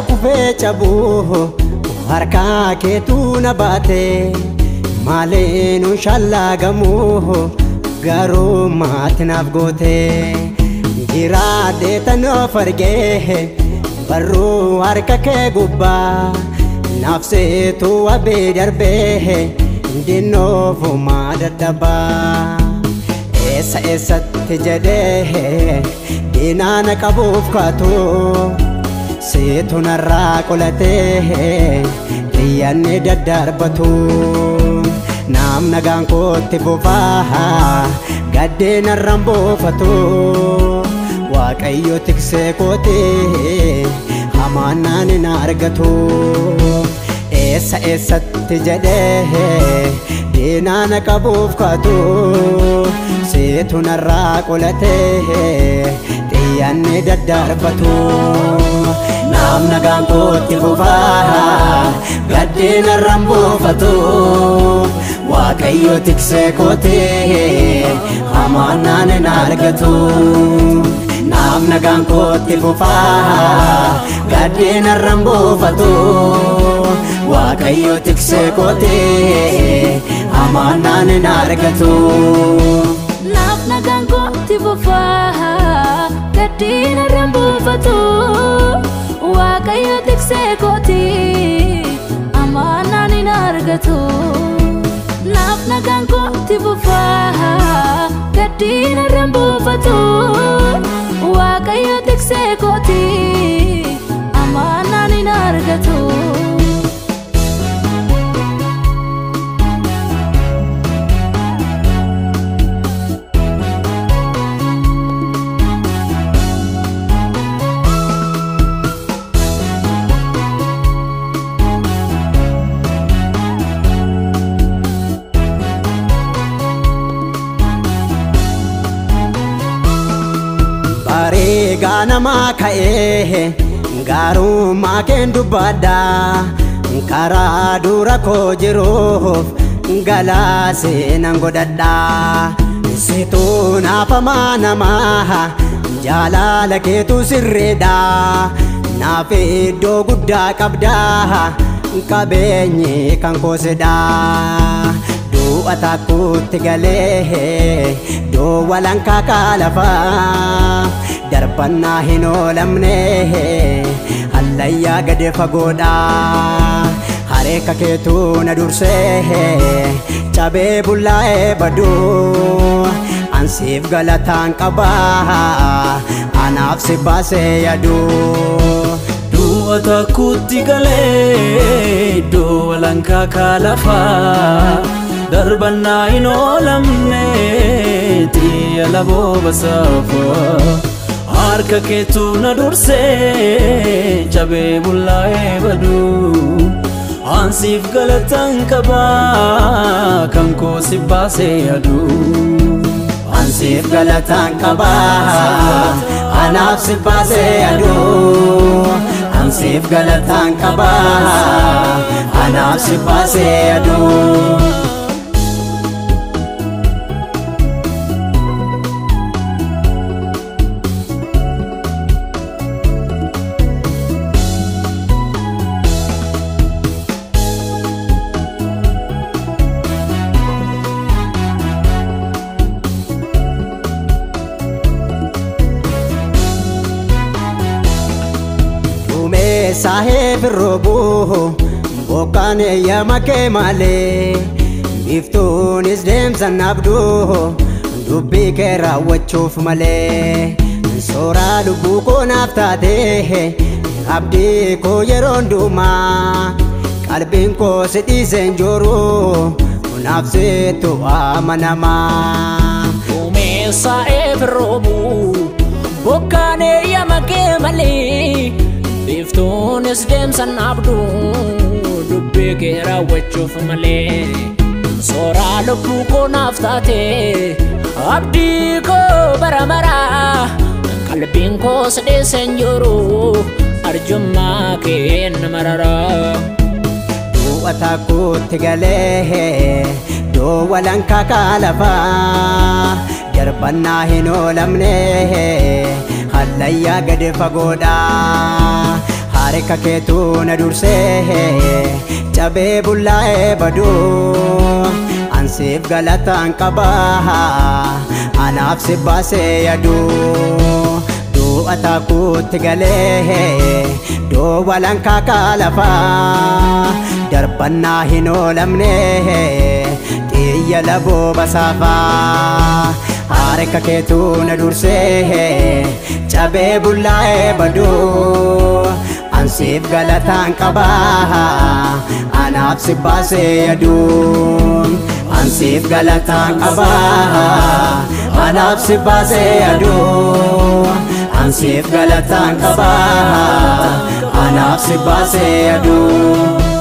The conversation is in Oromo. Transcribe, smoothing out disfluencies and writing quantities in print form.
kufee cabuu harkaa keetuu na baate maaliin shallaagamu garuu maatti naaf goote giraadhee tanoof argee barruu harka kee gubbaa naaf seetu abee darbee dinnoofumaa dadhabaa eessa eessatti jedhee diinaana qabuuf kaatu seetu narraa qolatee xiyyanni daddarbatu naam nagaan kootti fufaa gaddee narraan boofatu waaqayyo tiksee kooti hamaannaan hin argatu eessa eessatti jedhee diinaana qabuuf kaatu seetu narraa qolatee xiyyanni daddarbatu naam nagaan kootti fufaa gaddee narraan boofatu waaqayyo tiksee kooti hamaannaan hin argatu naam nagaan kootti fufaa gaddee narraan boofatu waaqayyo tiksee kooti hamaannaan hin argatu naaf nagaan kootti fufaa gaddee narraan boofatu waaqayyo tiksee kooti hamaannaan hin argatu naaf nagaan kootti fufaa gaddee narraan boofatu waaqayyo tiksee kooti hamaannaan hin argatu bareegaa namaa ka'ee gaarummaa keen dubbadha karaa dura koo jiruuf galaasee nan godhadha situu naafamaa namaa jaalala keetu sirreedha naaf iddoo guddaa qabda qabeenyi kan koosedha du'a takkuutti galee doowalan kakaalafaa darbannaa hin oolamne hallayyaa gade fagoodha hareeka keetuu na dursee cabee bullaa'ee baduu ansiif galataan qabaa anaaf si baasee yaaduu du'a takkuutti galee doowalan kakaalafaa darbannaa hin oolamne xiyya laboo basaafaa harka keetuu na dursee cabee bullaa'ee baduu ansiif galataan qabaa kan koo si baasee yaaduu ansiif galataan qabaa anaaf si baasee yaaduu ansiif galataan qabaa anaaf si baasee yaaduu saahee firroobu bokkaan eeyyama kee malee biftuunis deemsan abduu dubbii kee raawwachuuf malee sooraa lubbuu koo naaf taatee abdii koo yeroo hundumaa qalbiin koo si dhiiseen jiru naaf seetu amanamaa saahee firroobu bokkaan eeyyama kee malee biftuunis deemsan abduu dubbii kee raawwachuuf malee sooraa lubbuu koo naaf taatee abdii koo bara maraa qalbiin koo si dhiiseen jiru arjummaa kee na mararaa du'a takkuutti galee doowalan kakaalafaa darbannaa hin oolamne hallayyaa gade fagoodha harka keetu na dursee cabee bullaa'ee baduu ansiif galataan qabaa anaaf si baasee yaduu du'a taakuutti galee doowalan kaakaa lafaa darbannaa hin oolamne xiyya laboo basaafaa harka keetu na dursee cabee bullaa'ee baduu ansiif galataan qabaa anaaf si baasee yaduu ansiif galataan qabaa anaaf si baasee yaduu ansiif galataan qabaa anaaf si baasee yaduu